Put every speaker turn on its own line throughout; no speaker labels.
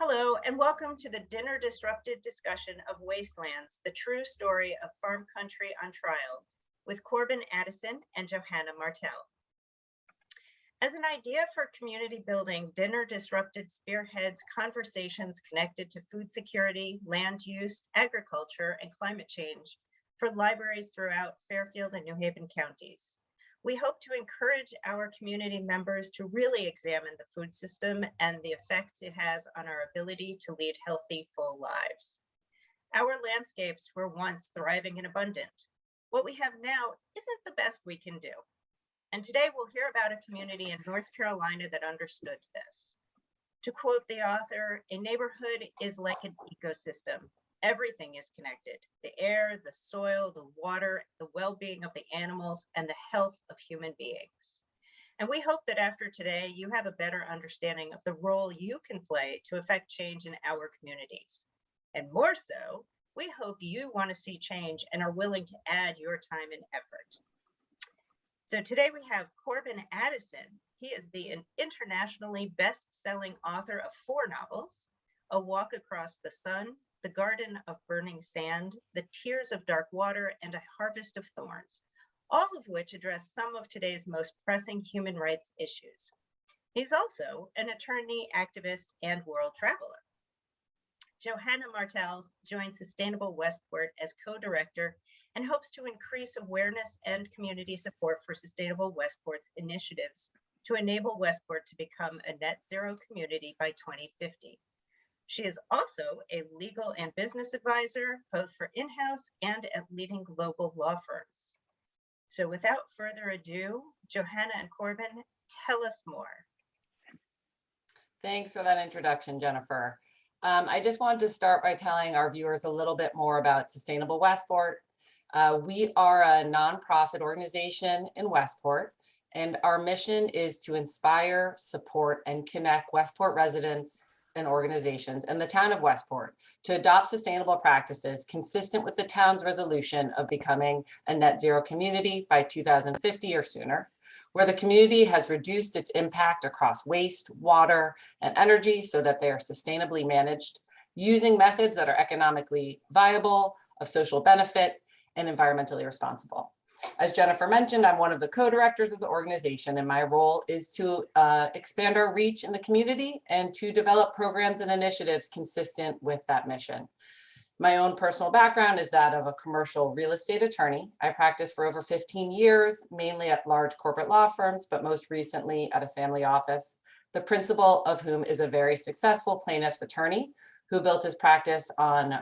Hello, and welcome to the dinner disrupted discussion of Wastelands, the true story of farm country on trial, with Corban Addison and Johanna Martell. As an idea for community building, dinner disrupted spearheads conversations connected to food security, land use, agriculture, and climate change for libraries throughout Fairfield and New Haven counties. We hope to encourage our community members to really examine the food system and the effects it has on our ability to lead healthy, full lives. Our landscapes were once thriving and abundant. What we have now isn't the best we can do. And today we'll hear about a community in North Carolina that understood this. To quote the author, a neighborhood is like an ecosystem. Everything is connected: the air, the soil, the water, the well-being of the animals, and the health of human beings. And we hope that after today, you have a better understanding of the role you can play to affect change in our communities. And more so, we hope you want to see change and are willing to add your time and effort. So today we have Corban Addison. He is the internationally best-selling author of 4 novels: A Walk Across the Sun, The Garden of Burning Sand, The Tears of Dark Water, and A Harvest of Thorns, all of which address some of today's most pressing human rights issues. He's also an attorney, activist, and world traveler. Johanna Martell joined Sustainable Westport as co-director and hopes to increase awareness and community support for Sustainable Westport's initiatives to enable Westport to become a net zero community by 2050. She is also a legal and business advisor, both for in-house and at leading global law firms. So without further ado, Johanna and Corban, tell us more.
Thanks for that introduction, Jennifer. I just wanted to start by telling our viewers a little bit more about Sustainable Westport. We are a nonprofit organization in Westport, and our mission is to inspire, support, and connect Westport residents and organizations and the town of Westport to adopt sustainable practices consistent with the town's resolution of becoming a net zero community by 2050 or sooner, where the community has reduced its impact across waste, water, and energy so that they are sustainably managed using methods that are economically viable, of social benefit, and environmentally responsible. As Jennifer mentioned, I'm one of the co-directors of the organization, and my role is to expand our reach in the community and to develop programs and initiatives consistent with that mission. My own personal background is that of a commercial real estate attorney. I practiced for over 15 years, mainly at large corporate law firms, but most recently at a family office, the principal of whom is a very successful plaintiffs attorney who built his practice on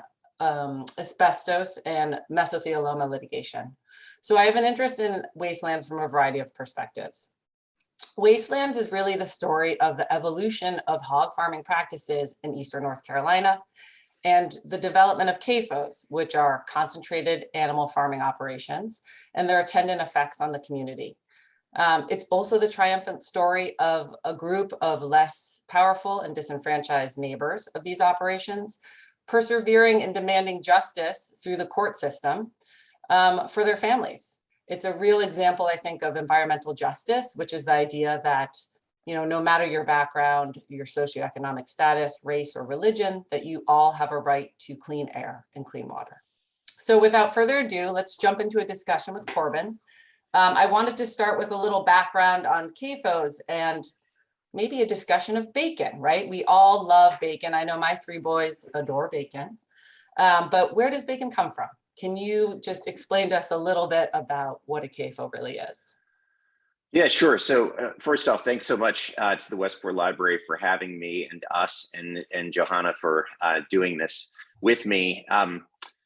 asbestos and mesothelioma litigation. So I have an interest in Wastelands from a variety of perspectives. Wastelands is really the story of the evolution of hog farming practices in Eastern North Carolina and the development of CAFOs, which are concentrated animal farming operations, and their attendant effects on the community. It's also the triumphant story of a group of less powerful and disenfranchised neighbors of these operations, persevering and demanding justice through the court system for their families. It's a real example, I think, of environmental justice, which is the idea that, no matter your background, your socioeconomic status, race, or religion, that you all have a right to clean air and clean water. So without further ado, let's jump into a discussion with Corban. I wanted to start with a little background on CAFOs and maybe a discussion of bacon, right? We all love bacon. I know my 3 boys adore bacon, but where does bacon come from? Can you just explain to us a little bit about what a CAFO really is?
Yeah, sure. So first off, thanks so much to the Westport Library for having me and us and Johanna for doing this with me.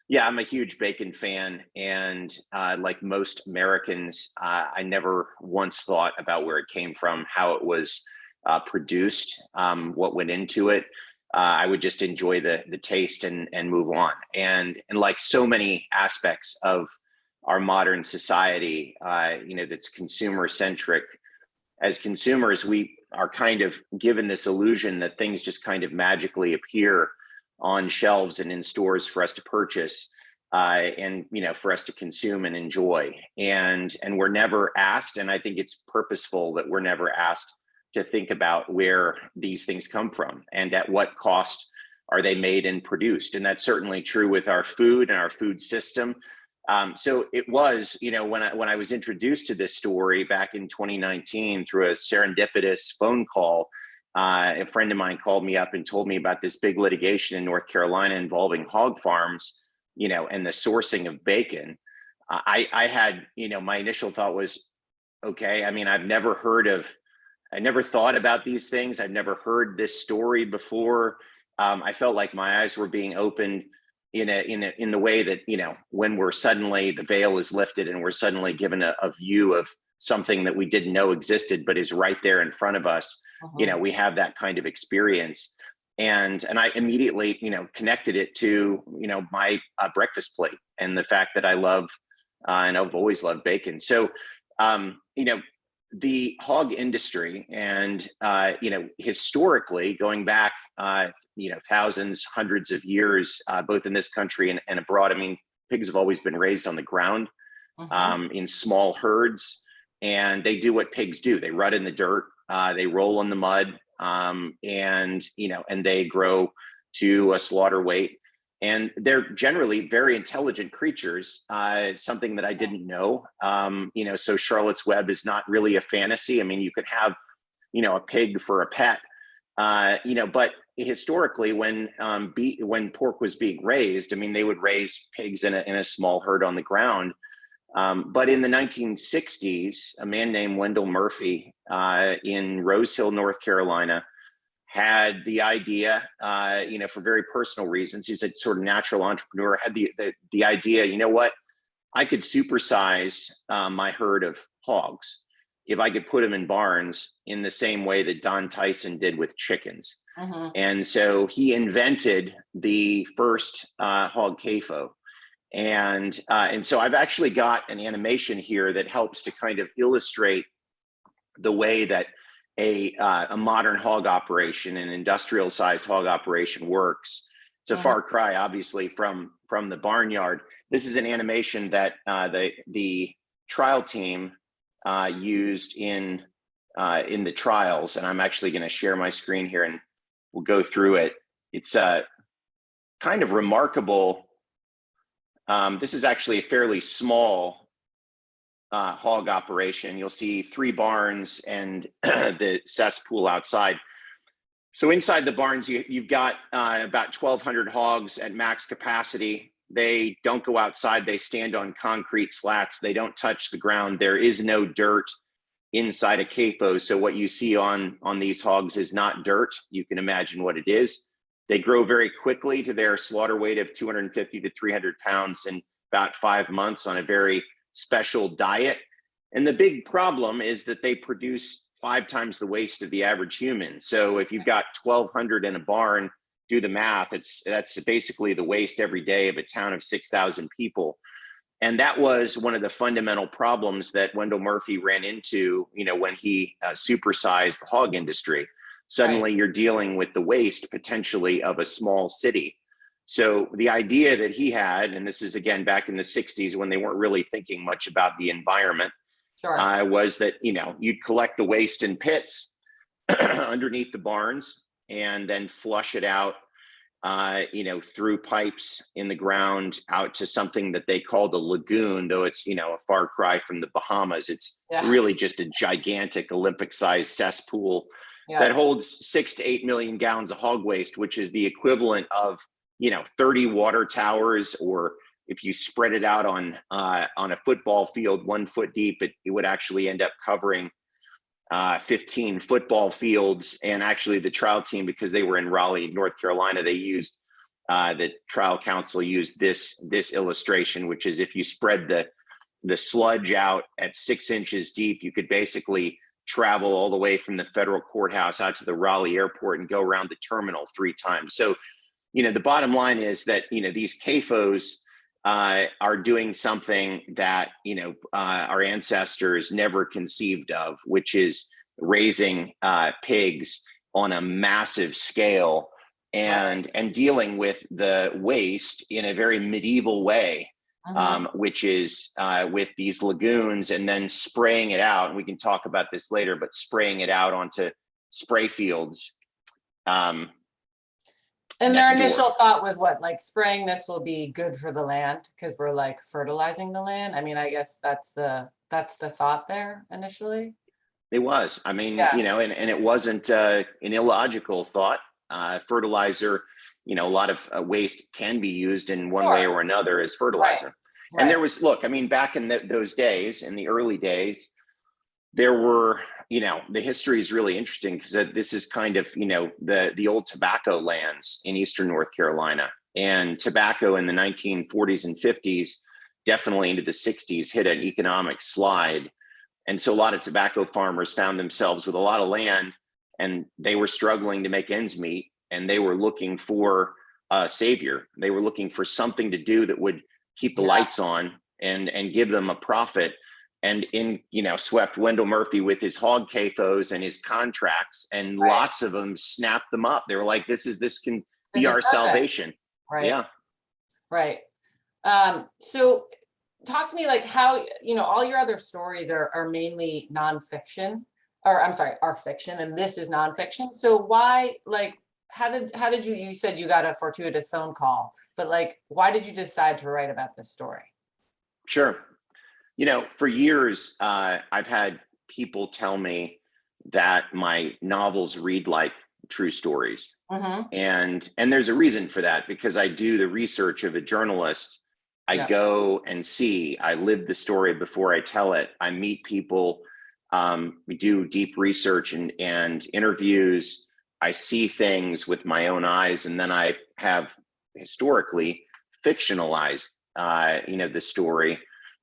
Yeah, I'm a huge bacon fan, and like most Americans, I never once thought about where it came from, how it was produced, what went into it. I would just enjoy the taste and move on. And like so many aspects of our modern society, that's consumer centric. As consumers, we are kind of given this illusion that things just kind of magically appear on shelves and in stores for us to purchase, and for us to consume and enjoy. And we're never asked, and I think it's purposeful that we're never asked to think about where these things come from and at what cost are they made and produced. And that's certainly true with our food and our food system. So it was, when I was introduced to this story back in 2019 through a serendipitous phone call, a friend of mine called me up and told me about this big litigation in North Carolina involving hog farms, and the sourcing of bacon. I had, my initial thought was, okay, I mean, I never thought about these things. I've never heard this story before. I felt like my eyes were being opened in the way that, when we're suddenly, the veil is lifted and we're suddenly given a view of something that we didn't know existed, but is right there in front of us. We have that kind of experience. And I immediately, connected it to, my breakfast plate and the fact that I love, and I've always loved bacon. So, the hog industry and, historically going back, thousands, hundreds of years, both in this country and abroad. I mean, pigs have always been raised on the ground, in small herds, and they do what pigs do. They rut in the dirt, they roll in the mud, and they grow to a slaughter weight. And they're generally very intelligent creatures, something that I didn't know. So Charlotte's Web is not really a fantasy. I mean, you could have, a pig for a pet, but historically when pork was being raised, I mean, they would raise pigs in a small herd on the ground. But in the 1960s, a man named Wendell Murphy in Rose Hill, North Carolina, had the idea, for very personal reasons. He's a sort of natural entrepreneur, had the idea, I could supersize my herd of hogs if I could put them in barns in the same way that Don Tyson did with chickens. And so he invented the first hog CAFO. And so I've actually got an animation here that helps to kind of illustrate the way that a modern hog operation, an industrial sized hog operation works. It's a far cry, obviously, from the barnyard. This is an animation that the trial team used in the trials, and I'm actually going to share my screen here and we'll go through it. It's kind of remarkable. This is actually a fairly small hog operation. You'll see 3 barns and the cesspool outside. So inside the barns, you've got about 1,200 hogs at max capacity. They don't go outside. They stand on concrete slats. They don't touch the ground. There is no dirt inside a CAFO. So what you see on these hogs is not dirt. You can imagine what it is. They grow very quickly to their slaughter weight of 250 to 300 pounds in about 5 months on a very special diet. And the big problem is that they produce 5 times the waste of the average human. So if you've got 1,200 in a barn, do the math, that's basically the waste every day of a town of 6,000 people. And that was one of the fundamental problems that Wendell Murphy ran into, when he supersized the hog industry. Suddenly you're dealing with the waste potentially of a small city. So the idea that he had, and this is again back in the 60s when they weren't really thinking much about the environment, was that, you'd collect the waste in pits underneath the barns and then flush it out, through pipes in the ground out to something that they called a lagoon, though it's, a far cry from the Bahamas. It's really just a gigantic Olympic-sized cesspool that holds 6 to 8 million gallons of hog waste, which is the equivalent of 30 water towers, or if you spread it out on a football field 1 foot deep, it would actually end up covering 15 football fields. And actually the trial team, because they were in Raleigh, North Carolina, they used the trial counsel used this illustration, which is if you spread the sludge out at 6 inches deep, you could basically travel all the way from the federal courthouse out to the Raleigh airport and go around the terminal 3 times. So the bottom line is that, these CAFOs are doing something that, our ancestors never conceived of, which is raising pigs on a massive scale and dealing with the waste in a very medieval way, which is with these lagoons and then spraying it out. And we can talk about this later, but spraying it out onto spray fields.
And their
next door.
initial thought was what, like spraying this will be good for the land because we're like fertilizing the land. I mean, I guess that's the thought there initially.
It was. I mean,
Yeah.
and it wasn't an illogical thought. Fertilizer, a lot of waste can be used in one way or another as fertilizer.
Right.
And there was, look, I mean, back in those days, in the early days, there were, the history is really interesting because this is kind of, the old tobacco lands in Eastern North Carolina. And tobacco in the 1940s and 50s, definitely into the 60s, hit an economic slide. And so a lot of tobacco farmers found themselves with a lot of land and they were struggling to make ends meet, and they were looking for a savior. They were looking for something to do that would keep the lights on and give them a profit. And swept Wendell Murphy with his hog CAFOs and his contracts, and lots of them snapped them up. They were like, this can be our salvation.
Right.
Yeah.
Right. So talk to me like how, all your other stories are mainly nonfiction, or I'm sorry, are fiction, and this is nonfiction. So why, like, how did you said you got a fortuitous phone call, but like, why did you decide to write about this story?
Sure. For years, I've had people tell me that my novels read like true stories.
Mm-hmm.
And there's a reason for that, because I do the research of a journalist. I go and see, I live the story before I tell it. I meet people, we do deep research and interviews. I see things with my own eyes, and then I have historically fictionalized, the story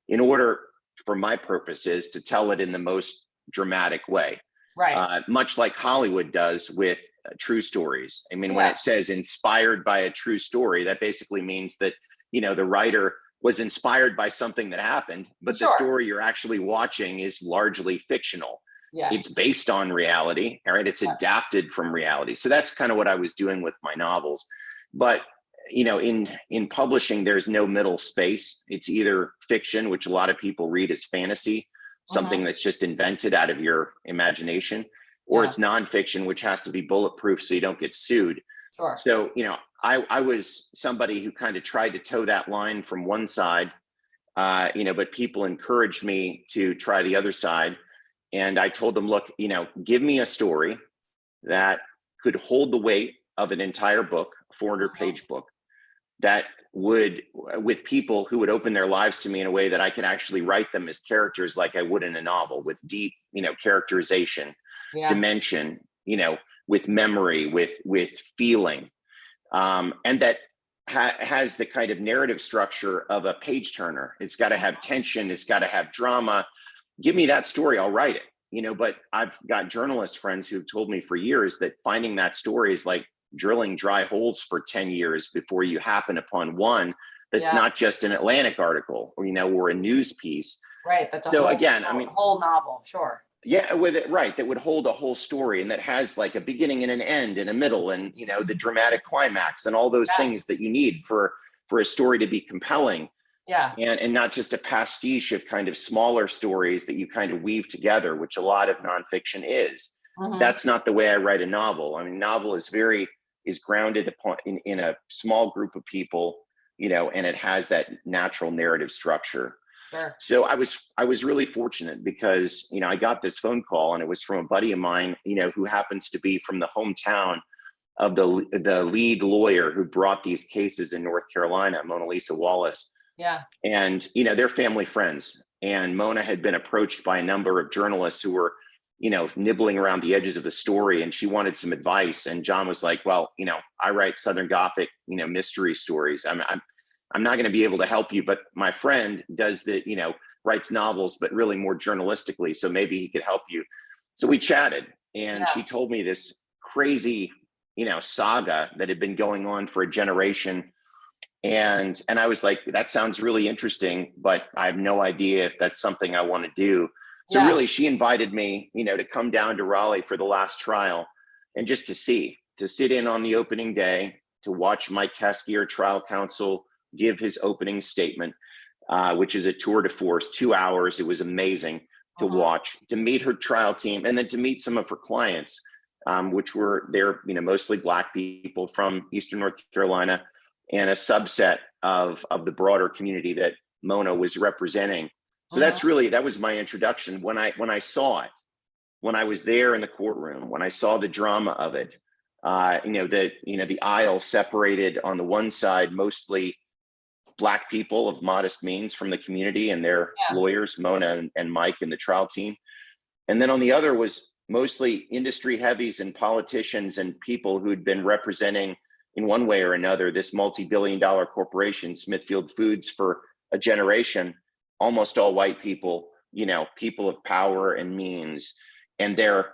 in order for my purposes to tell it in the most dramatic way.
Right.
Much like Hollywood does with true stories. I mean, when it says inspired by a true story, that basically means that, the writer was inspired by something that happened, but the story you're actually watching is largely fictional. Yeah. It's based on reality, all right? It's adapted from reality. So that's kind of what I was doing with my novels. But in publishing, there's no middle space. It's either fiction, which a lot of people read as fantasy, something that's just invented out of your imagination, or it's nonfiction, which has to be bulletproof so you don't get sued. Sure. So, I was somebody who kind of tried to toe that line from one side, but people encouraged me to try the other side. And I told them, look, give me a story that could hold the weight of an entire book, a 400-page book, that would, with people who would open their lives to me in a way that I could actually write them as characters like I would in a novel, with deep, characterization, dimension, with memory, with feeling, and that has the kind of narrative structure of a page turner. It's got to have tension. It's got to have drama. Give me that story, I'll write it. But I've got journalist friends who've told me for years that finding that story is like drilling dry holes for 10 years before you happen upon one that's not just an Atlantic article or a news piece.
Right. That's a whole novel. Sure.
Yeah, with it, right. That would hold a whole story, and that has like a beginning and an end and a middle, and the dramatic climax and all those things that you need for a story to be compelling. Yeah. And not just a pastiche of kind of smaller stories that you kind of weave together, which a lot of nonfiction is. Mm-hmm. That's not the way I write a novel. I mean, novel is grounded upon in a small group of people, and it has that natural narrative structure. Sure. So I was really fortunate because, I got this phone call, and it was from a buddy of mine, who happens to be from the hometown of the lead lawyer who brought these cases in North Carolina, Mona Lisa Wallace. Yeah. And, they're family friends. And Mona had been approached by a number of journalists who were, nibbling around the edges of the story, and she wanted some advice. And John was like, well, I write Southern Gothic, mystery stories. I'm not going to be able to help you, but my friend does writes novels, but really more journalistically. So maybe he could help you. So we chatted, and she told me this crazy, saga that had been going on for a generation. And I was like, that sounds really interesting, but I have no idea if that's something I want to do. So really, she invited me, to come down to Raleigh for the last trial, and just to sit in on the opening day, to watch Mike Keskier, trial counsel, give his opening statement, which is a tour de force, 2 hours. It was amazing to watch, to meet her trial team, and then to meet some of her clients. which they're mostly Black people from Eastern North Carolina, and a subset of the broader community that Mona was representing. So that was my introduction. When I saw it, when I was there in the courtroom, when I saw the drama of it, the aisle separated on the one side, mostly Black people of modest means from the community and their lawyers, Mona and Mike and the trial team. And then on the other was mostly industry heavies and politicians and people who'd been representing in one way or another this multi-billion-dollar corporation, Smithfield Foods, for a generation, almost all white people, people of power and means, and their,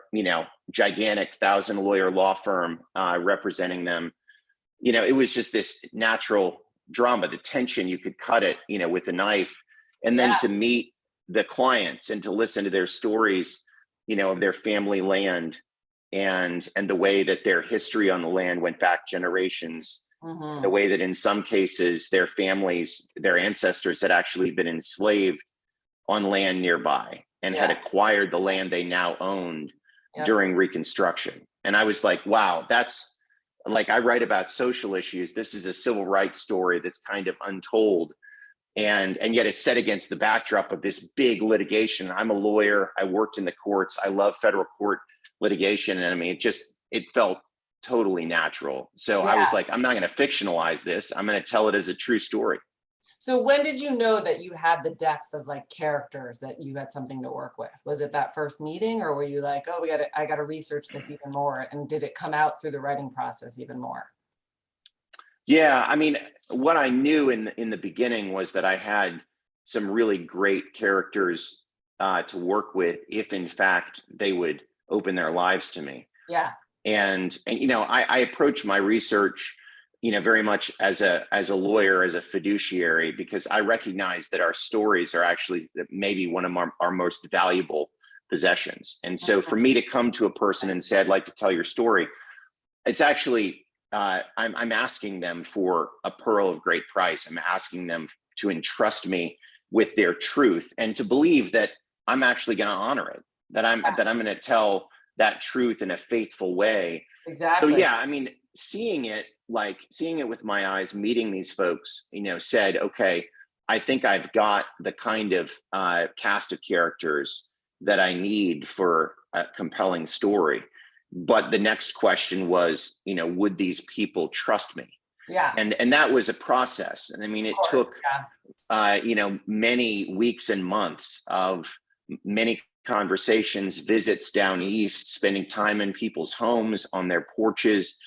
gigantic 1,000-lawyer law firm representing them. It was just this natural drama, the tension, you could cut it, with a knife. And then to meet the clients and to listen to their stories, of their family land and the way that their history on the land went back generations, the way that in some cases their families, their ancestors had actually been enslaved on land nearby and had acquired the land they now owned during Reconstruction. And I was like, wow, that's like, I write about social issues. This is a civil rights story that's kind of untold. And yet it's set against the backdrop of this big litigation. I'm a lawyer. I worked in the courts. I love federal court litigation. And I mean, it felt totally natural. So I was like, I'm not going to fictionalize this. I'm going to tell it as a true story.
So when did you know that you had the depth of like characters that you had something to work with? Was it that first meeting, or were you like, oh, I got to research this even more? And did it come out through the writing process even more?
Yeah, I mean, what I knew in the beginning was that I had some really great characters to work with if in fact they would open their lives to me.
Yeah.
And I approach my research, very much as a lawyer, as a fiduciary, because I recognize that our stories are actually maybe one of our most valuable possessions. And so for me to come to a person and say, I'd like to tell your story, it's actually, I'm asking them for a pearl of great price. I'm asking them to entrust me with their truth and to believe that I'm actually going to honor it, that I'm going to tell that truth in a faithful way.
Exactly.
So yeah, I mean, seeing it with my eyes, meeting these folks, said, okay, I think I've got the kind of cast of characters that I need for a compelling story. But the next question was, would these people trust me?
Yeah.
And that was a process. And I mean, it took, many weeks and months of many conversations, visits down east, spending time in people's homes, on their porches,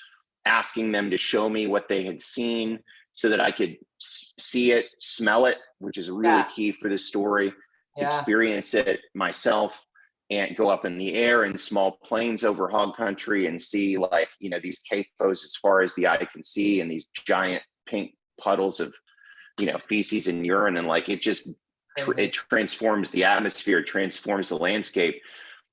asking them to show me what they had seen so that I could see it, smell it, which is really key for this story, experience it myself, and go up in the air in small planes over hog country and see these CAFOs as far as the eye can see, and these giant pink puddles of, feces and urine. And it just, it transforms the atmosphere, transforms the landscape.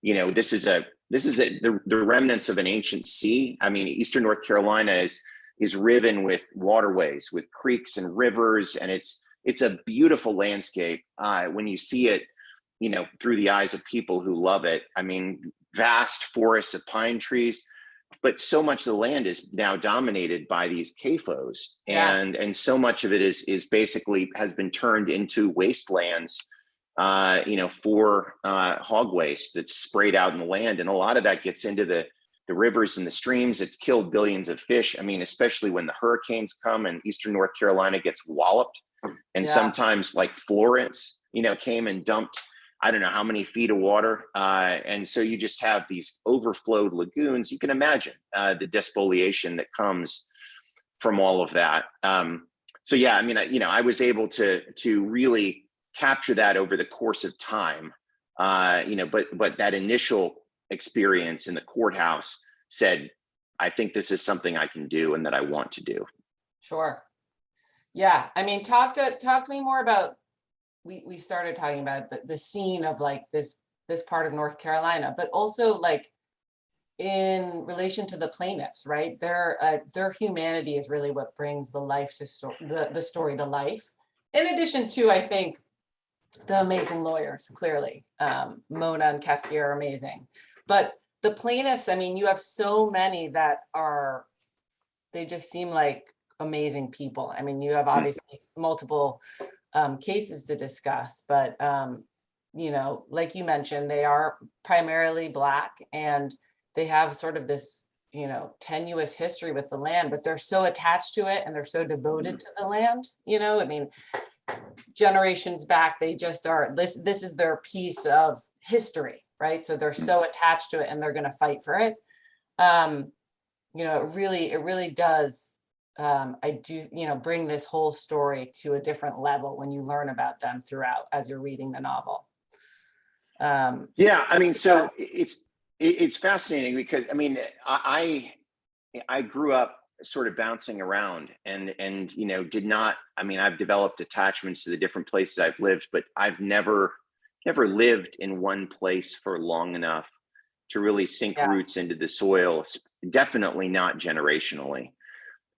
This is the remnants of an ancient sea. I mean, Eastern North Carolina is riven with waterways, with creeks and rivers. And it's a beautiful landscape when you see it, through the eyes of people who love it. I mean, vast forests of pine trees, but so much of the land is now dominated by these CAFOs. And so much of it is basically has been turned into wastelands, for hog waste that's sprayed out in the land. And a lot of that gets into the rivers and the streams. It's killed billions of fish. I mean, especially when the hurricanes come and Eastern North Carolina gets walloped. And sometimes Florence, came and dumped I don't know how many feet of water. And so you just have these overflowed lagoons. You can imagine the despoliation that comes from all of that. So yeah, I mean, I was able to really capture that over the course of time. But that initial experience in the courthouse said, I think this is something I can do and that I want to do.
Sure. Yeah. I mean, talk to me more about, we started talking about the scene of this part of North Carolina, but also in relation to the plaintiffs, right? Their humanity is really what brings the life to the story to life. In addition to, I think, the amazing lawyers, clearly, Mona and Castier are amazing. But the plaintiffs, I mean, you have so many that are, they just seem like amazing people. I mean, you have obviously multiple cases to discuss, but you know, like you mentioned, they are primarily Black, and they have sort of this, you know, tenuous history with the land, but they're so attached to it and they're so devoted to the land. You know, I mean, generations back, they just are, this is their piece of history, right? So they're so attached to it and they're going to fight for it. You know, it really does, I do, you know, bring this whole story to a different level when you learn about them throughout as you're reading the novel.
Yeah, I mean, so it's fascinating because, I mean, I grew up sort of bouncing around and you know, did not, I mean, I've developed attachments to the different places I've lived, but I've never lived in one place for long enough to really sink roots into the soil, definitely not generationally.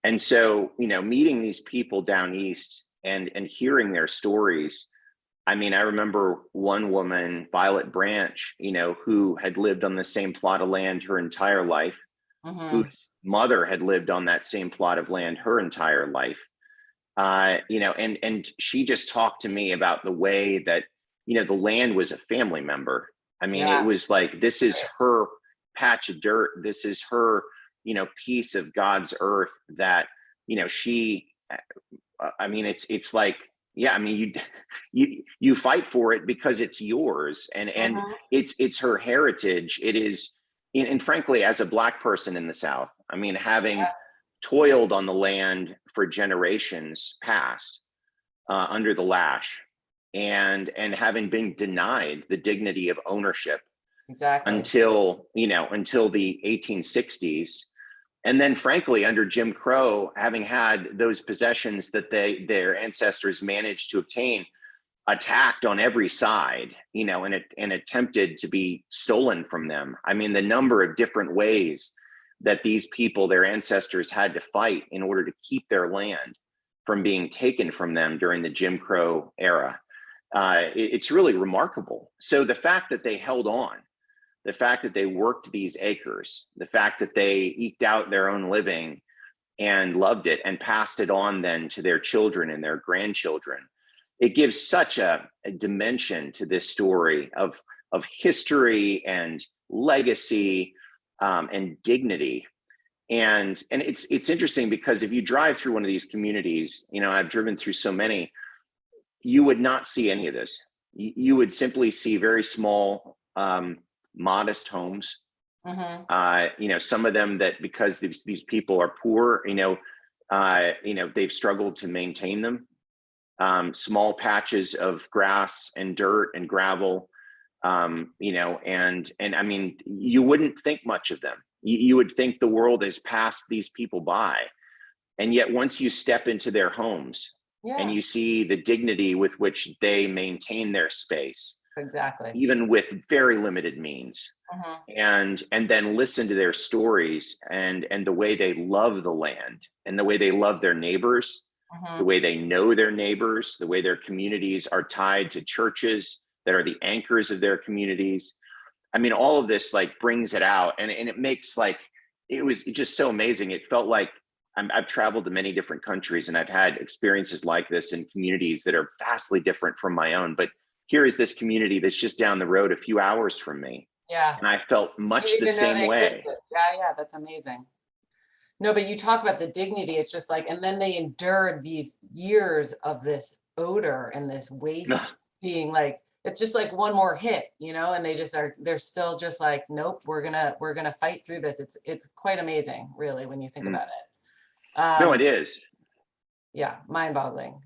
And so, you know, meeting these people down east and hearing their stories, I mean, I remember one woman, Violet Branch, you know, who had lived on the same plot of land her entire life, whose mother had lived on that same plot of land her entire life. You know, and she just talked to me about the way that, you know, the land was a family member. I mean, it was like, this is her patch of dirt. This is her, you know, piece of God's earth that, you know, she, I mean, it's like, yeah, I mean, you fight for it because it's yours, and it's her heritage. It is, and frankly, as a Black person in the South, I mean, having toiled on the land for generations past, under the lash, and having been denied the dignity of ownership until, you know, until the 1860s. And then frankly, under Jim Crow, having had those possessions that their ancestors managed to obtain attacked on every side, you know, and attempted to be stolen from them. I mean, the number of different ways that these people, their ancestors, had to fight in order to keep their land from being taken from them during the Jim Crow era. It's really remarkable. So the fact that they held on, the fact that they worked these acres, the fact that they eked out their own living and loved it and passed it on then to their children and their grandchildren, it gives such a dimension to this story of history and legacy, and dignity. And it's interesting because if you drive through one of these communities, you know, I've driven through so many, you would not see any of this. You would simply see very small, modest homes. You know, some of them that, because these people are poor, you know, they've struggled to maintain them. Small patches of grass and dirt and gravel, you know, and I mean, you wouldn't think much of them. You would think the world has passed these people by. And yet once you step into their homes and you see the dignity with which they maintain their space, even with very limited means, and then listen to their stories and the way they love the land and the way they love their neighbors, the way they know their neighbors, the way their communities are tied to churches that are the anchors of their communities. I mean, all of this like brings it out, and it makes, like, it was just so amazing. It felt like I've traveled to many different countries and I've had experiences like this in communities that are vastly different from my own. But here is this community that's just down the road a few hours from me. And I felt much the same way.
Yeah, that's amazing. No, but you talk about the dignity. It's just like, and then they endured these years of this odor and this waste being like, it's just like one more hit, you know, and they're still just like, nope, we're gonna fight through this. It's quite amazing, really, when you think about it.
No, it is.
Yeah, mind-boggling.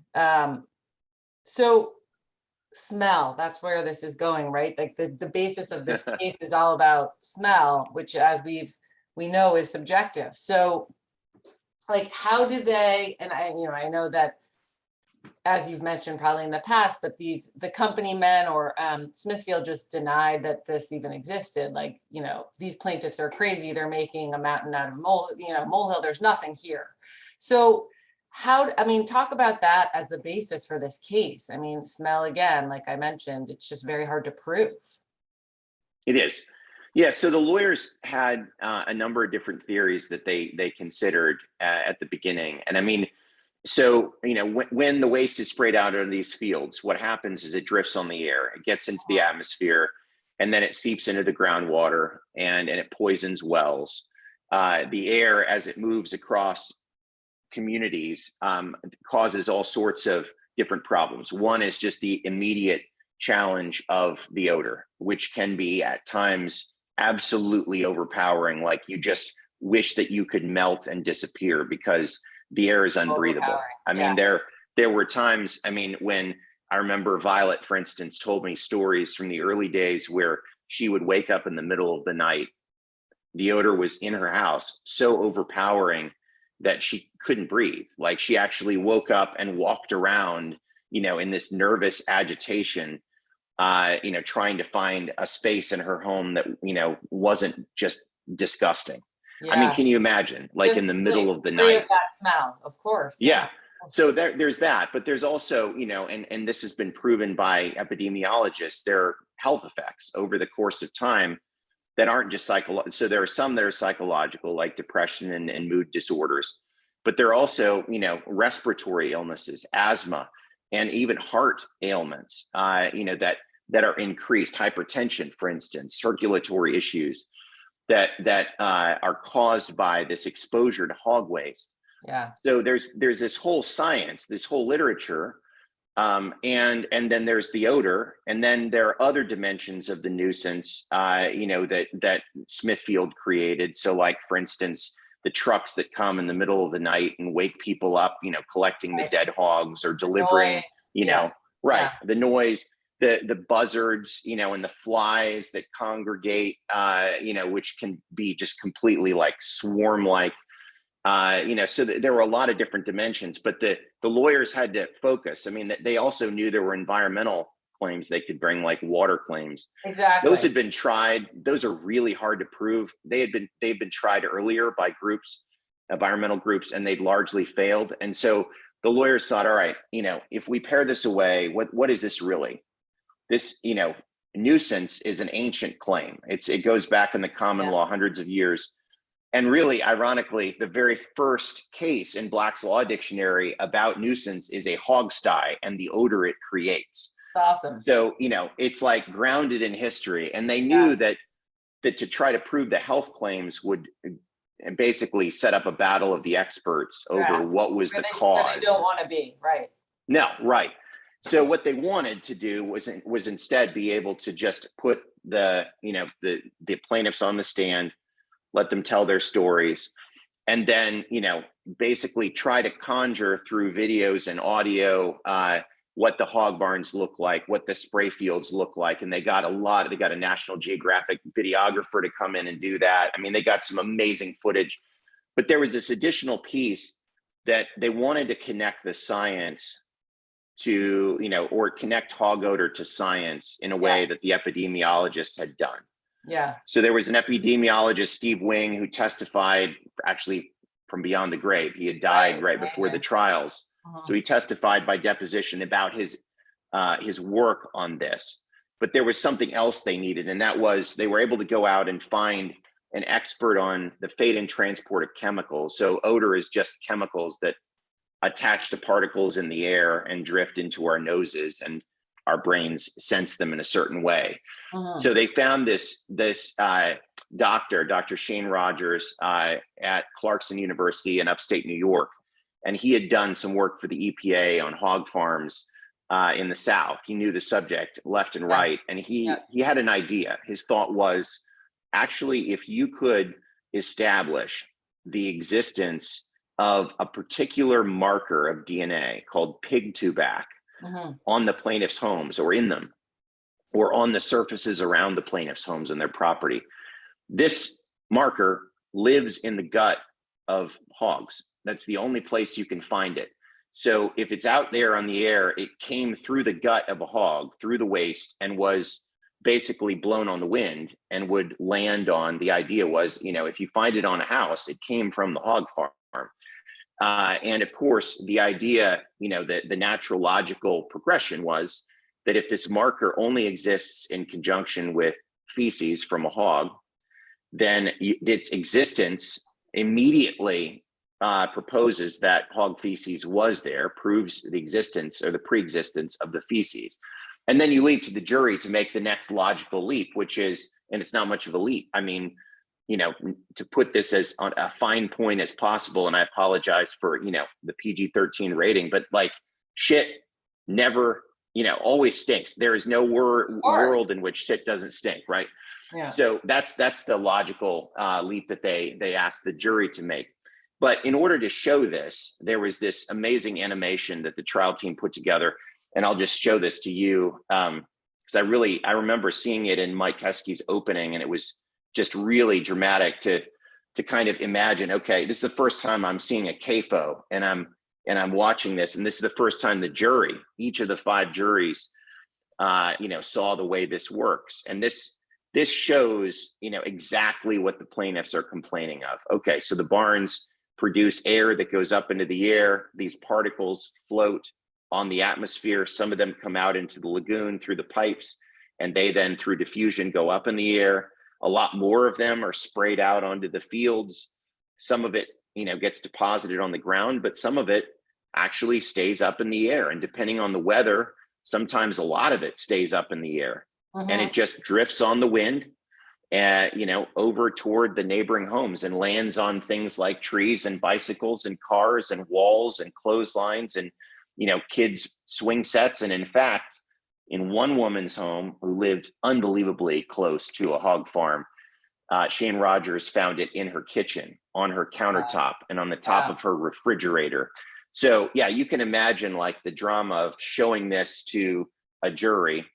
So smell, that's where this is going, right? Like the basis of this case is all about smell, which, as we know, is subjective. So like, how do they, and I know that, as you've mentioned probably in the past, but the company men or Smithfield just denied that this even existed. Like, you know, these plaintiffs are crazy. They're making a mountain out of molehill. There's nothing here. So talk about that as the basis for this case. I mean, smell, again, like I mentioned, it's just very hard to prove.
It is. Yeah, so the lawyers had a number of different theories that they considered at the beginning. And I mean, so, when the waste is sprayed out in these fields, what happens is it drifts on the air, it gets into the atmosphere, and then it seeps into the groundwater and it poisons wells. The air, as it moves across communities, causes all sorts of different problems. One is just the immediate challenge of the odor, which can be at times absolutely overpowering. Like you just wish that you could melt and disappear because the air is unbreathable. I mean, there were times, I mean, when I remember Violet, for instance, told me stories from the early days where she would wake up in the middle of the night. The odor was in her house so overpowering that she couldn't breathe. Like she actually woke up and walked around, in this nervous agitation, trying to find a space in her home that, wasn't just disgusting.
Yeah.
I mean, can you imagine, like
Just
in the middle of the
free
night?
of that smell, of course.
Yeah. So there's that, but there's also, and this has been proven by epidemiologists, there are health effects over the course of time that aren't just psychological. So there are some that are psychological, like depression and mood disorders, but there are also, respiratory illnesses, asthma, and even heart ailments, that are increased, hypertension, for instance, circulatory issues that are caused by this exposure to hog waste.
Yeah.
So there's this whole science, this whole literature, and then there's the odor, and then there are other dimensions of the nuisance, that Smithfield created. So, like for instance, the trucks that come in the middle of the night and wake people up, collecting the dead hogs or delivering, the noise, the buzzards, and the flies that congregate, which can be just completely like swarm-like. So there were a lot of different dimensions, but the lawyers had to focus. I mean, they also knew there were environmental claims they could bring, like water claims.
Exactly.
Those had been tried. Those are really hard to prove. They've been tried earlier by groups, environmental groups, and they'd largely failed. And so the lawyers thought, all right, if we pare this away, what is this really? This, nuisance is an ancient claim. It goes back in the common law hundreds of years. And really, ironically, the very first case in Black's Law Dictionary about nuisance is a hogsty and the odor it creates.
Awesome.
So, it's like grounded in history. And they knew that to try to prove the health claims would basically set up a battle of the experts over what was the cause.
Where they don't want to be, right?
No, right. So what they wanted to do was instead be able to just put the plaintiffs on the stand, let them tell their stories, and then, basically try to conjure through videos and audio what the hog barns look like, what the spray fields look like. And they got a National Geographic videographer to come in and do that. I mean, they got some amazing footage, but there was this additional piece that they wanted to connect the science to, or connect hog odor to science in a way that the epidemiologists had done.
Yeah.
So there was an epidemiologist, Steve Wing, who testified actually from beyond the grave. He had died right before the trials. So he testified by deposition about his work on this. But there was something else they needed, and that was they were able to go out and find an expert on the fate and transport of chemicals. So odor is just chemicals that attach to particles in the air and drift into our noses, and our brains sense them in a certain way. So they found this doctor, Dr. Shane Rogers, at Clarkson University in upstate New York. And he had done some work for the EPA on hog farms in the South. He knew the subject left and right. And he had an idea. His thought was, actually, if you could establish the existence of a particular marker of DNA called pig tubac on the plaintiff's homes or in them, or on the surfaces around the plaintiff's homes and their property, this marker lives in the gut of hogs. That's the only place you can find it. So if it's out there on the air, it came through the gut of a hog, through the waste, and was basically blown on the wind and would land on, the idea was, if you find it on a house, it came from the hog farm. And of course, the idea, the natural logical progression was that if this marker only exists in conjunction with feces from a hog, then its existence immediately proposes that hog feces was there, proves the existence or the pre-existence of the feces. And then you leave to the jury to make the next logical leap, which is, and it's not much of a leap. I mean, you know, to put this as on a fine point as possible, and I apologize for, you know, the PG-13 rating, but like shit never, you know, always stinks. There is no world in which shit doesn't stink, right?
Yeah.
So that's the logical leap that they asked the jury to make. But in order to show this, there was this amazing animation that the trial team put together, and I'll just show this to you because I remember seeing it in Mike Keskey's opening, and it was just really dramatic to kind of imagine, okay, this is the first time I'm seeing a CAFO, and I'm watching this, and this is the first time the jury, each of the 5 juries, you know, saw the way this works, and this shows, you know, exactly what the plaintiffs are complaining of. Okay, so the barns produce air that goes up into the air. These particles float on the atmosphere. Some of them come out into the lagoon through the pipes, and they then through diffusion go up in the air. A lot more of them are sprayed out onto the fields. Some of it, you know, gets deposited on the ground, but some of it actually stays up in the air. And depending on the weather, sometimes a lot of it stays up in the air, and it just drifts on the wind, you know, over toward the neighboring homes and lands on things like trees and bicycles and cars and walls and clotheslines and, you know, kids' swing sets. And in fact, in one woman's home who lived unbelievably close to a hog farm, Shane Rogers found it in her kitchen, on her countertop, and on the top of her refrigerator. So yeah, you can imagine like the drama of showing this to a jury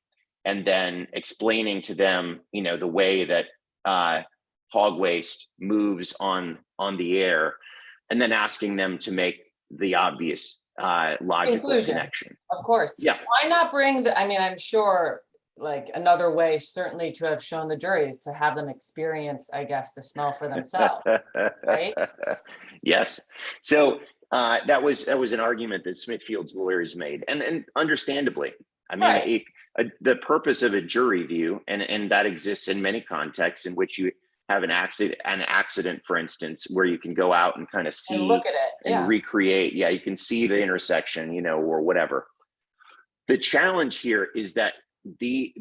and then explaining to them, you know, the way that hog waste moves on the air, and then asking them to make the obvious logical connection.
Of course.
Yeah.
Why not bring the, I mean, I'm sure like another way certainly to have shown the jury is to have them experience, I guess, the smell for themselves, right?
Yes. So that was an argument that Smithfield's lawyers made, and understandably. I mean,
Right.
The purpose of a jury view, and that exists in many contexts in which you have an accident, for instance, where you can go out and kind of see
And look at it.
and recreate. Yeah, you can see the intersection, you know, or whatever. The challenge here is that the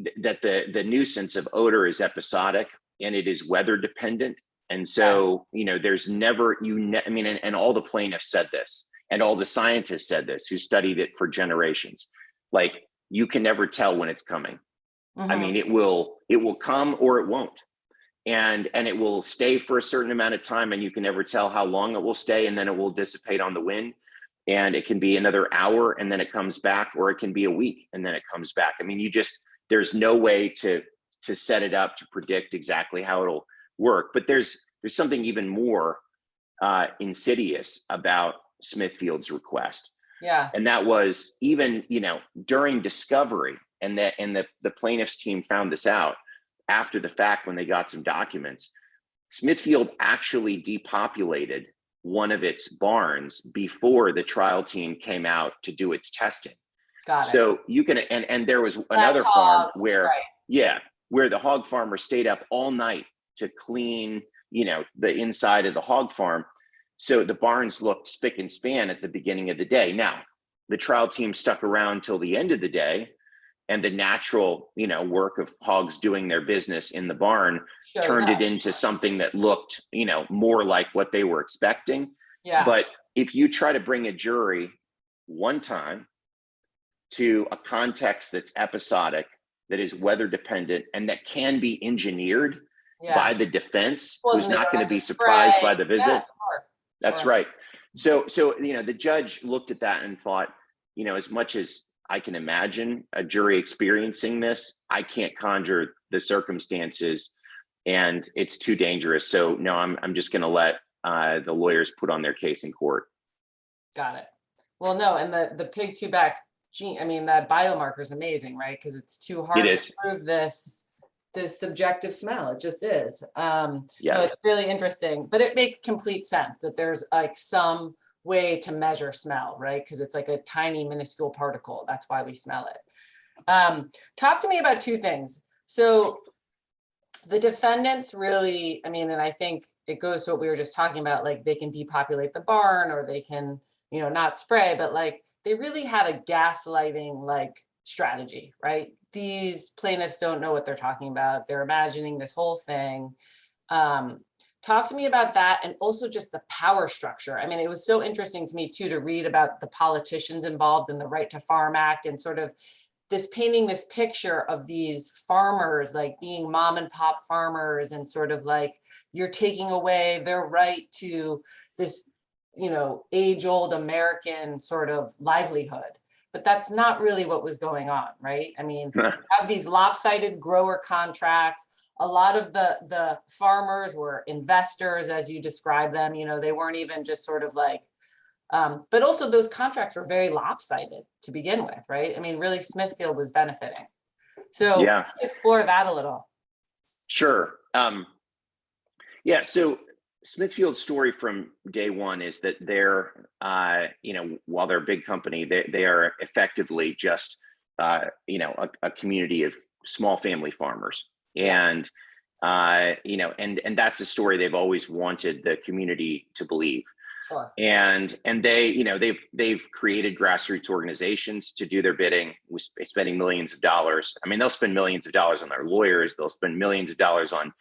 nuisance of odor is episodic, and it is weather dependent. And so, you know, there's never, I mean, and all the plaintiffs said this, and all the scientists said this who studied it for generations. Like, you can never tell when it's coming. I mean, it will come or it won't. And it will stay for a certain amount of time, and you can never tell how long it will stay, and then it will dissipate on the wind. And it can be another hour and then it comes back, or it can be a week and then it comes back. I mean, there's no way to set it up to predict exactly how it'll work. But there's something even more insidious about Smithfield's request.
Yeah.
And that was, even, you know, during discovery, and the plaintiffs team found this out after the fact when they got some documents, Smithfield actually depopulated one of its barns before the trial team came out to do its testing.
Got it.
So you can, and there was another farm where, where the hog farmer stayed up all night to clean, you know, the inside of the hog farm. So the barns looked spick and span at the beginning of the day. Now, the trial team stuck around till the end of the day, and the natural, you know, work of hogs doing their business in the barn turned it into something that looked, you know, more like what they were expecting.
Yeah.
But if you try to bring a jury one time to a context that's episodic, that is weather dependent, and that can be engineered by the defense, who's not going to be surprised by the visit.
Yeah, sure.
That's right. So, you know, the judge looked at that and thought, you know, as much as I can imagine a jury experiencing this, I can't conjure the circumstances, and it's too dangerous. So no, I'm just going to let the lawyers put on their case in court. Got
it. Well, no, and the pig two-back gene, I mean, that biomarker is amazing, right? Because it's too hard to prove this subjective smell. It just is.
Yes.
No, it's really interesting, but it makes complete sense that there's like some way to measure smell, right? Because it's like a tiny minuscule particle. That's why we smell it. Talk to me about two things. So The defendants really, I mean, and I think it goes to what we were just talking about, like they can depopulate the barn or they can, not spray, but like they really had a gaslighting like strategy, right? These plaintiffs don't know what they're talking about. They're imagining this whole thing. Talk to me about that, and also just the power structure. I mean, it was so interesting to me too to read about the politicians involved in the Right to Farm Act, and sort of this painting this picture of these farmers like being mom and pop farmers, and sort of like you're taking away their right to this, age-old American sort of livelihood. But that's not really what was going on, right? I mean, you have these lopsided grower contracts. A lot of the farmers were investors, as you describe them. They weren't even just sort of like, but also those contracts were very lopsided to begin with, right? I mean, really Smithfield was benefiting. So
Yeah,
let's explore that a little.
sure. Yeah, so Smithfield's story from day one is that they're, while they're a big company, they are effectively just, a community of small family farmers. And, and that's the story they've always wanted the community to believe.
Sure.
And they, they've created grassroots organizations to do their bidding, with spending millions of dollars. I mean, they'll spend millions of dollars on their lawyers. They'll spend millions of dollars on,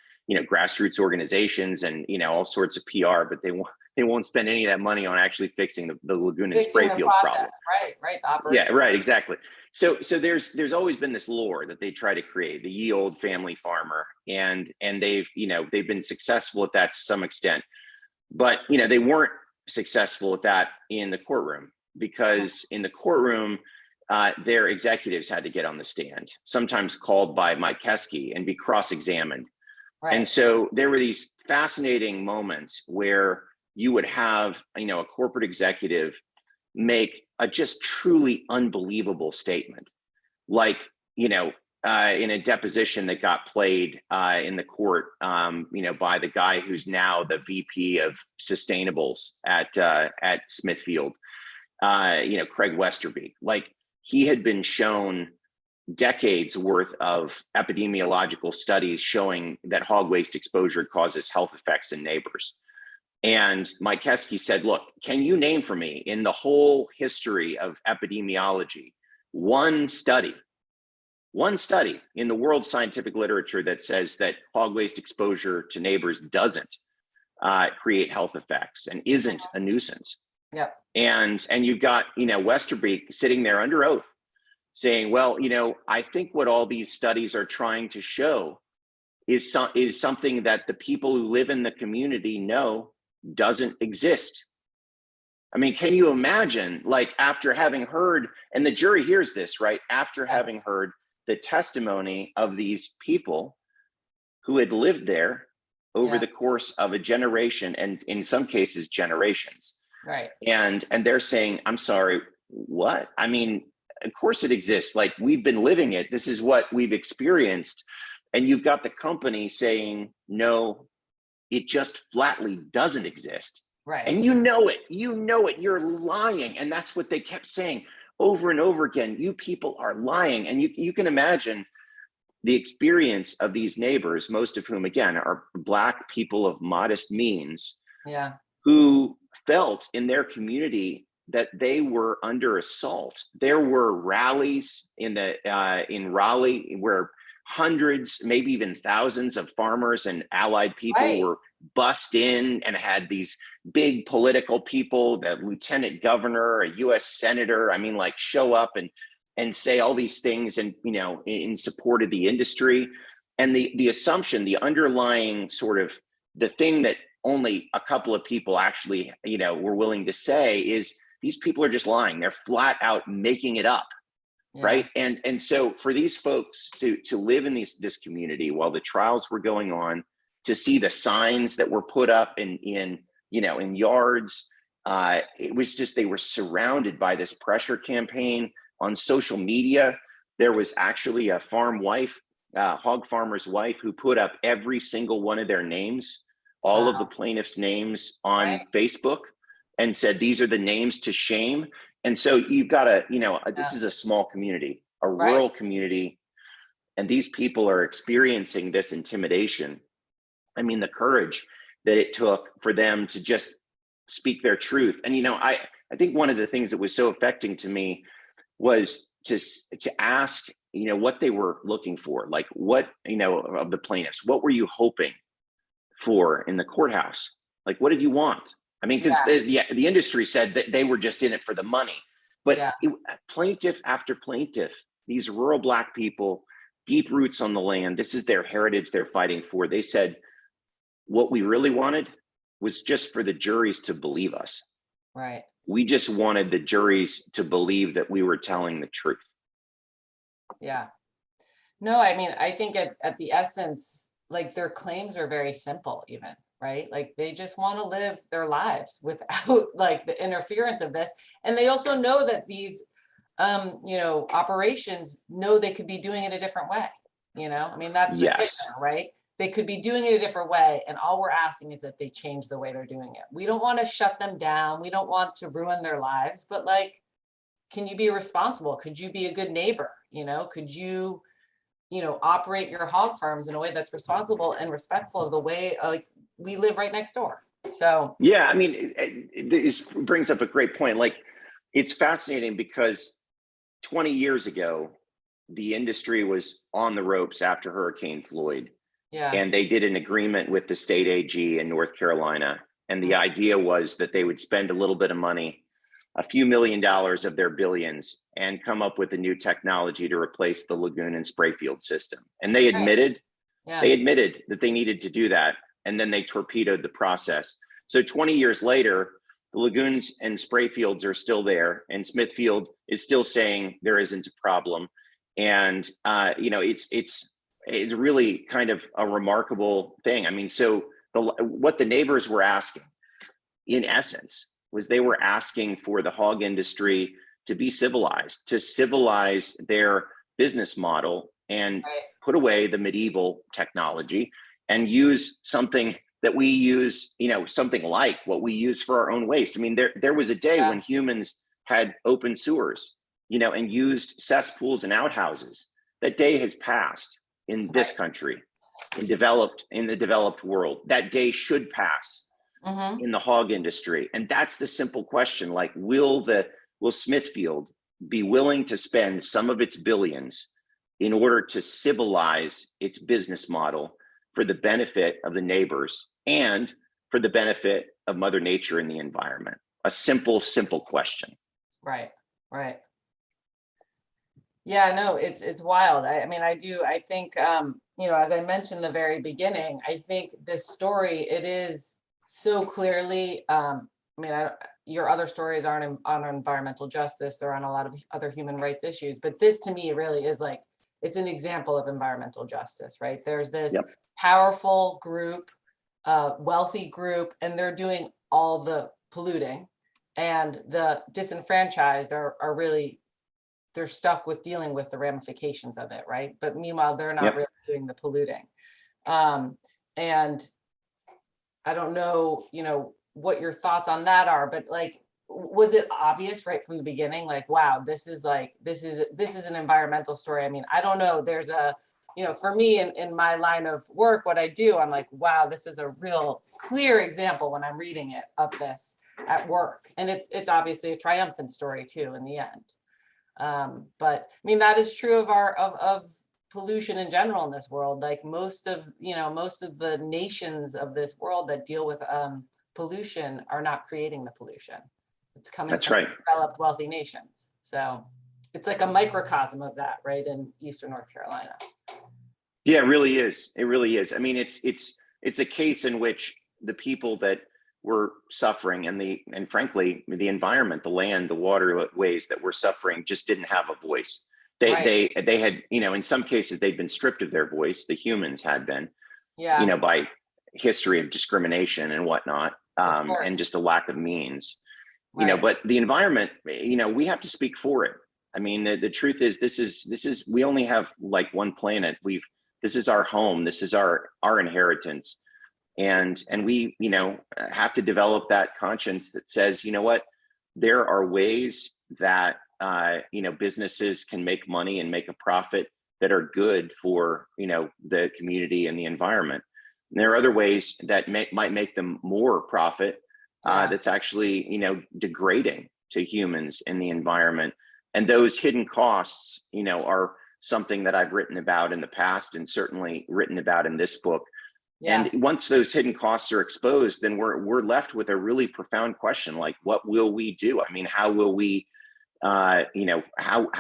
grassroots organizations and, all sorts of PR, but they won't spend any of that money on actually fixing the lagoon and spray field problem.
Right. The operation.
Yeah, right, exactly. So there's always been this lore that they try to create, the ye old family farmer, and they've been successful at that to some extent, but they weren't successful at that in the courtroom, because in the courtroom their executives had to get on the stand, sometimes called by Mike Keskey, and be cross-examined. Right. And so there were these fascinating moments where you would have a corporate executive make a just truly unbelievable statement, like in a deposition that got played in the court, by the guy who's now the VP of Sustainables at Smithfield, Craig Westerby. Like, he had been shown decades worth of epidemiological studies showing that hog waste exposure causes health effects in neighbors. And Mike Keskey said, look, can you name for me in the whole history of epidemiology one study in the world scientific literature that says that hog waste exposure to neighbors doesn't create health effects and isn't a nuisance?
Yeah.
And you've got, Westerby sitting there under oath saying, well, I think what all these studies are trying to show is something that the people who live in the community know doesn't exist. I mean, can you imagine, like, after having heard, and the jury hears this, right? After having heard the testimony of these people who had lived there over the course of a generation, and in some cases generations.
Right.
And they're saying, I'm sorry, what? I mean, of course it exists. Like, we've been living it. This is what we've experienced. And you've got the company saying, no, it just flatly doesn't exist.
Right.
And you know it, you're lying. And that's what they kept saying over and over again. You people are lying. And you can imagine the experience of these neighbors, most of whom, again, are Black people of modest means, who felt in their community that they were under assault. There were rallies in Raleigh where hundreds, maybe even thousands of farmers and allied people were bussed in, and had these big political people, the lieutenant governor, a US senator, like, show up and say all these things, and in support of the industry. And the assumption, the underlying sort of the thing that only a couple of people actually were willing to say is, these people are just lying. They're flat out making it up. Right. And so for these folks to live in this community while the trials were going on, to see the signs that were put up in yards, it was just, they were surrounded by this pressure campaign on social media. There was actually a hog farmer's wife, who put up every single one of their names, all of the plaintiffs' names on Facebook, and said, these are the names to shame. And so you've got this is a small community, a rural community. and these people are experiencing this intimidation. I mean, the courage that it took for them to just speak their truth. And, I think one of the things that was so affecting to me was to ask, what they were looking for, like what, of the plaintiffs, what were you hoping for in the courthouse? Like, what did you want? I mean, because the industry said that they were just in it for the money, but plaintiff after plaintiff, these rural Black people, deep roots on the land, this is their heritage they're fighting for. They said, what we really wanted was just for the juries to believe us.
Right.
We just wanted the juries to believe that we were telling the truth.
Yeah. No, I mean, I think at the essence, like their claims are very simple even, right? Like they just want to live their lives without like the interference of this. And they also know that these, operations know they could be doing it a different way. I mean, that's the kicker, right? They could be doing it a different way. And all we're asking is that they change the way they're doing it. We don't want to shut them down. We don't want to ruin their lives, but like, can you be responsible? Could you be a good neighbor? Could you, operate your hog farms in a way that's responsible and respectful of the way like we live right next door? So
yeah, I mean, this brings up a great point. Like, it's fascinating because 20 years ago, the industry was on the ropes after Hurricane Floyd.
Yeah.
And they did an agreement with the state AG in North Carolina. And the idea was that they would spend a little bit of money, a few $1 million of their billions, and come up with a new technology to replace the lagoon and spray field system. And they admitted, that they needed to do that. And then they torpedoed the process. So 20 years later, the lagoons and spray fields are still there, and Smithfield is still saying there isn't a problem. And it's really kind of a remarkable thing. I mean, so what the neighbors were asking, in essence, was they were asking for the hog industry to be civilized, to civilize their business model and put away the medieval technology and use something that we use, something like what we use for our own waste. I mean, there was a day when humans had open sewers, and used cesspools and outhouses. That day has passed in this country, in the developed world. That day should pass in the hog industry. And that's the simple question. Like, will Smithfield be willing to spend some of its billions in order to civilize its business model for the benefit of the neighbors and for the benefit of Mother Nature and the environment? A simple question.
Right. Yeah, no, it's wild. I think, as I mentioned in the very beginning, I think this story, it is so clearly, your other stories aren't on environmental justice. They're on a lot of other human rights issues, but this to me really is like, it's an example of environmental justice, right? There's this powerful group, wealthy group, and they're doing all the polluting, and the disenfranchised are really, they're stuck with dealing with the ramifications of it, right? But meanwhile, they're not really doing the polluting. And I don't know, what your thoughts on that are, but like, was it obvious right from the beginning? Like, wow, this is an environmental story. I mean, I don't know. There's for me in my line of work, what I do, I'm like, wow, this is a real clear example when I'm reading it of this at work. And it's obviously a triumphant story too, in the end. But I mean, that is true of pollution in general in this world. Like most of the nations of this world that deal with pollution are not creating the pollution. It's coming from developed, wealthy nations. So it's like a microcosm of that, right, in Eastern North Carolina.
Yeah, it really is. It really is. I mean, it's a case in which the people that were suffering and frankly, the environment, the land, the waterways that were suffering just didn't have a voice. They had, in some cases they'd been stripped of their voice. The humans had been, by history of discrimination and whatnot, and just a lack of means, but the environment, we have to speak for it. I mean, the truth is, this is, we only have like one planet. This is our home. This is our inheritance. And we, have to develop that conscience that says, what, there are ways that, businesses can make money and make a profit that are good for, the community and the environment. And there are other ways that might make them more profit, that's actually, degrading to humans and the environment. And those hidden costs, are something that I've written about in the past, and certainly written about in this book.
Yeah.
And once those hidden costs are exposed, then we're left with a really profound question, like, what will we do? I mean, how will we, how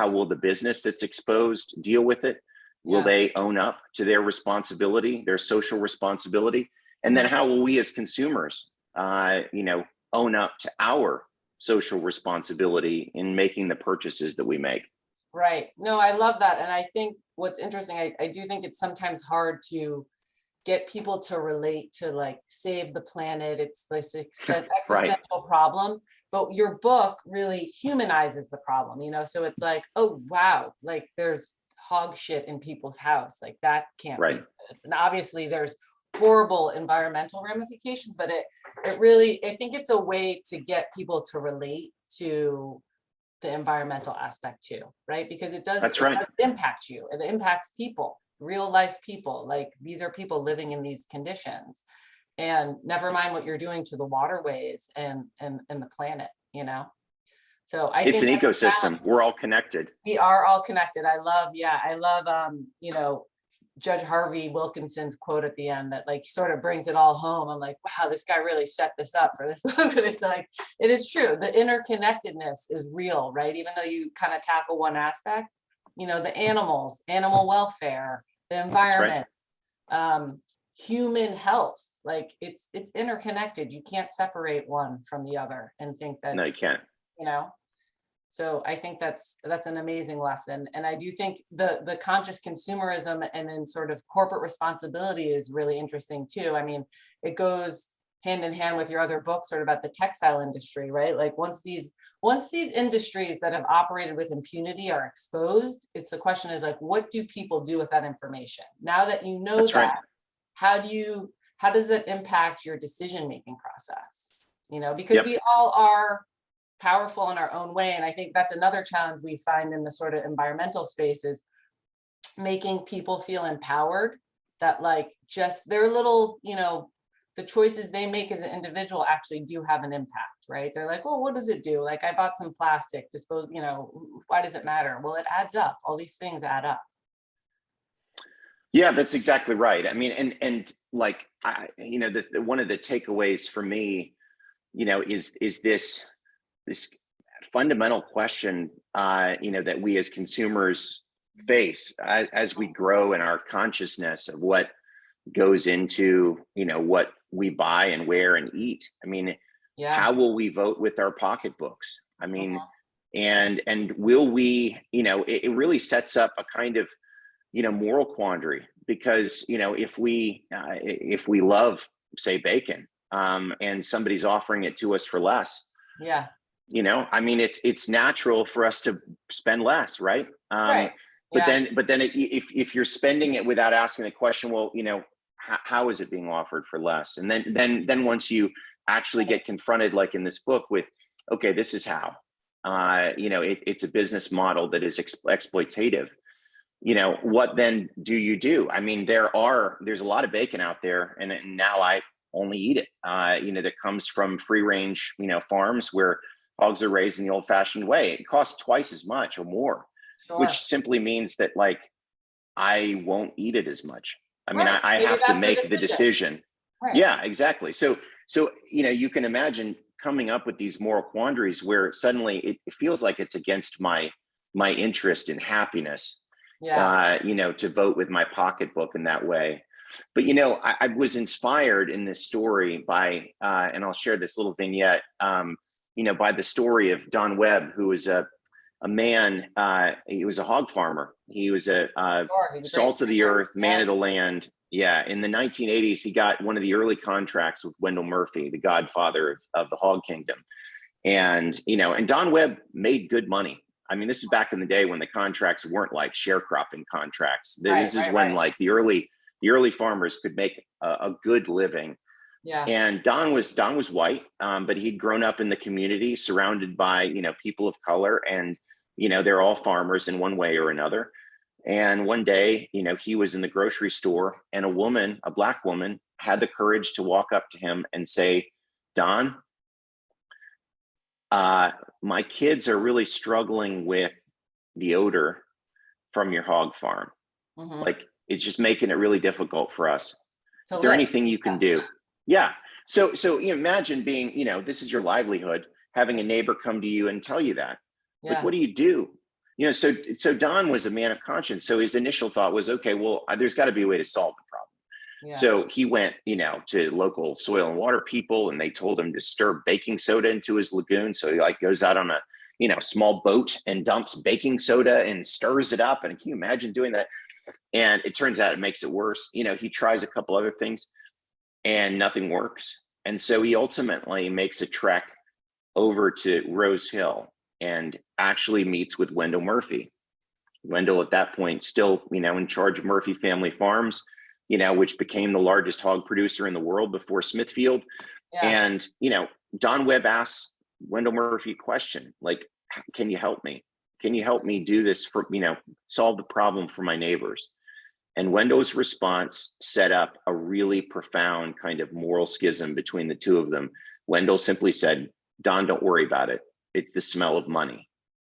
will the business that's exposed deal with it? Will they own up to their responsibility, their social responsibility? And then how will we as consumers, own up to our social responsibility in making the purchases that we make?
Right. No, I love that. And I think what's interesting, I do think it's sometimes hard to get people to relate to, like, save the planet. It's this existential problem, but your book really humanizes the problem, so it's like, oh, wow, like there's hog shit in people's house. Like that can't be good. And obviously there's horrible environmental ramifications, but it really, I think it's a way to get people to relate to the environmental aspect too, right? Because it does, does impact you. It impacts people, real life people. Like these are people living in these conditions, and never mind what you're doing to the waterways and the planet, So I think
it's an ecosystem. We're all connected.
We are all connected. I love, Judge Harvey Wilkinson's quote at the end that like sort of brings it all home. I'm like, wow, this guy really set this up for this book. But it's like, it is true. The interconnectedness is real, right? Even though you kind of tackle one aspect, the animals, animal welfare, the environment, human health, like it's interconnected. You can't separate one from the other and think that,
no, you can't.
So I think that's an amazing lesson. And I do think the conscious consumerism and then sort of corporate responsibility is really interesting too. I mean, it goes hand in hand with your other book sort of about the textile industry, right? Like once these industries that have operated with impunity are exposed, it's the question is like, what do people do with that information? Now that you know that, how does that impact your decision-making process? Because we all are powerful in our own way. And I think that's another challenge we find in the sort of environmental space is making people feel empowered, that like just their little, the choices they make as an individual actually do have an impact, right? They're like, well, what does it do? Like I bought some plastic, why does it matter? Well, it adds up. All these things add up.
Yeah, that's exactly right. I mean, and like, one of the takeaways for me, is this fundamental question, that we as consumers face as we grow in our consciousness of what goes into, what we buy and wear and eat. I mean, how will we vote with our pocketbooks? I mean, and will we, it really sets up a kind of, moral quandary, because, if we love, say, bacon, and somebody's offering it to us for less, I mean, it's natural for us to spend less, right? But then if you're spending it without asking the question, well, how is it being offered for less? And then once you actually get confronted, like in this book, with, okay, this is how, it's a business model that is exploitative. What then do you do? I mean, there's a lot of bacon out there, and now I only eat it, that comes from free range, farms where hogs are raised in the old fashioned way. It costs twice as much or more, which simply means that like, I won't eat it as much. I mean, I have to make the decision. Yeah, exactly. So, you can imagine coming up with these moral quandaries where suddenly it feels like it's against my interest in happiness, to vote with my pocketbook in that way. But, I was inspired in this story by, and I'll share this little vignette, by the story of Don Webb, who was a man, he was a hog farmer. He was a salt of the earth, man of the land. Yeah, in the 1980s, he got one of the early contracts with Wendell Murphy, the godfather of the hog kingdom. And, and Don Webb made good money. I mean, this is back in the day when the contracts weren't like sharecropping contracts. This is when like the early farmers could make a good living. Yeah. And Don was white, but he'd grown up in the community surrounded by, people of color, and, they're all farmers in one way or another. And one day, he was in the grocery store, and a Black woman, had the courage to walk up to him and say, "Don, my kids are really struggling with the odor from your hog farm.
Mhm.
Like, it's just making it really difficult for us.
To
Is there
live.
anything you can do?" Yeah. So imagine being, this is your livelihood, having a neighbor come to you and tell you that. Like,
Yeah.
what do you do? So Don was a man of conscience. So his initial thought was, okay, well, there's got to be a way to solve the problem.
Yeah.
So he went, to local soil and water people, and they told him to stir baking soda into his lagoon. So he goes out on a, small boat and dumps baking soda and stirs it up. And can you imagine doing that? And it turns out it makes it worse. He tries a couple other things and nothing works. And so he ultimately makes a trek over to Rose Hill and actually meets with Wendell Murphy. Wendell, at that point, still, in charge of Murphy Family Farms, which became the largest hog producer in the world before Smithfield.
Yeah.
And, Don Webb asks Wendell Murphy a question, like, can you help me? Can you help me do this for, solve the problem for my neighbors? And Wendell's response set up a really profound kind of moral schism between the two of them. Wendell simply said, "Don, don't worry about it. It's the smell of money."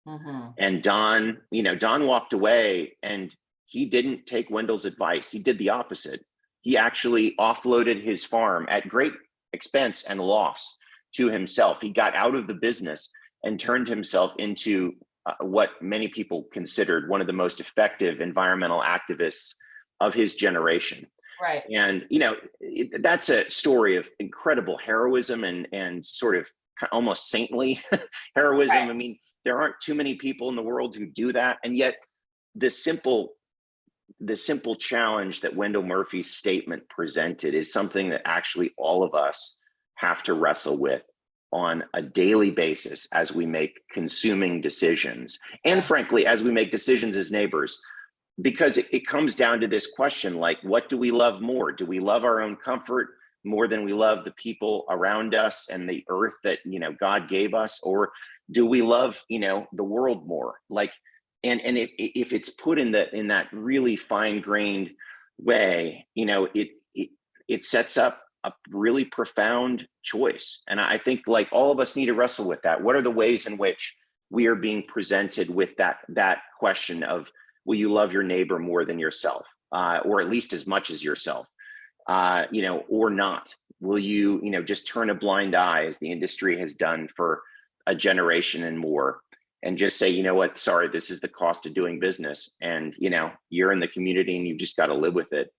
Mhm.
And Don walked away, and he didn't take Wendell's advice. He did the opposite. He actually offloaded his farm at great expense and loss to himself. He got out of the business and turned himself into what many people considered one of the most effective environmental activists of his generation.
Right.
And, that's a story of incredible heroism and sort of almost saintly heroism.
Right.
I mean, there aren't too many people in the world who do that. And yet the simple challenge that Wendell Murphy's statement presented is something that actually all of us have to wrestle with on a daily basis as we make consuming decisions. And frankly, as we make decisions as neighbors, because it comes down to this question, like, what do we love more? Do we love our own comfort more than we love the people around us and the earth that, God gave us? Or do we love, the world more? Like, and if it's put in that really fine-grained way, it sets up a really profound choice. And I think, like, all of us need to wrestle with that. What are the ways in which we are being presented with that question of, will you love your neighbor more than yourself, or at least as much as yourself, or not? Will you, just turn a blind eye, as the industry has done for a generation and more, and just say, you know what, sorry, this is the cost of doing business, and you're in the community and you've just got to live with it.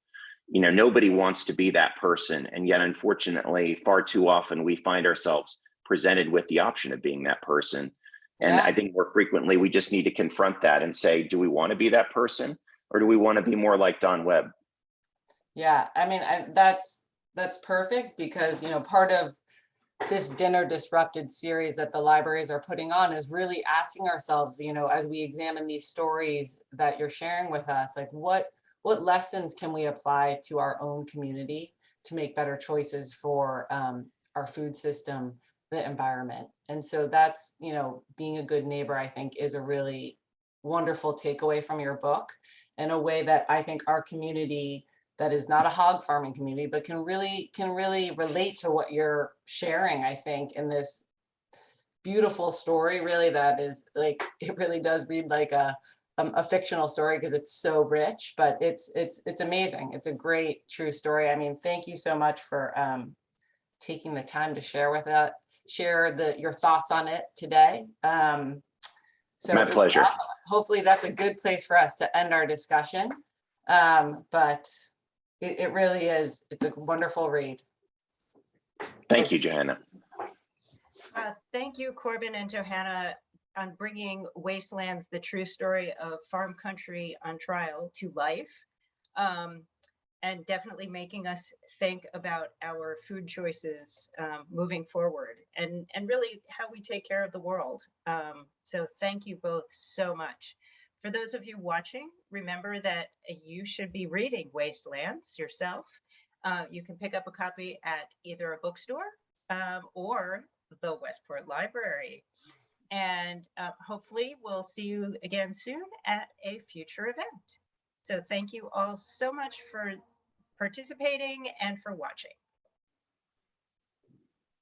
Nobody wants to be that person, and yet, unfortunately, far too often we find ourselves presented with the option of being that person. And I think more frequently, we just need to confront that and say, do we want to be that person, or do we want to be more like Don Webb?
Yeah, I mean, that's perfect, because, part of this Dinner Disrupted series that the libraries are putting on is really asking ourselves, as we examine these stories that you're sharing with us, like, what lessons can we apply to our own community to make better choices for our food system, the environment. And so that's, being a good neighbor, I think, is a really wonderful takeaway from your book, in a way that I think our community that is not a hog farming community, but can really relate to what you're sharing, I think, in this beautiful story, really, that is, like, it really does read like a fictional story, because it's so rich, but it's amazing. It's a great true story. I mean, thank you so much for taking the time to share your thoughts on it today. So
my pleasure.
Awesome. Hopefully that's a good place for us to end our discussion. But it really is. It's a wonderful read.
Thank you, Johanna.
Thank you, Corban and Johanna, on bringing Wastelands, the true story of farm country on trial, to life, and definitely making us think about our food choices moving forward, and really how we take care of the world. So thank you both so much. For those of you watching, remember that you should be reading Wastelands yourself. You can pick up a copy at either a bookstore or the Westport Library. And hopefully we'll see you again soon at a future event. So thank you all so much for participating and for watching.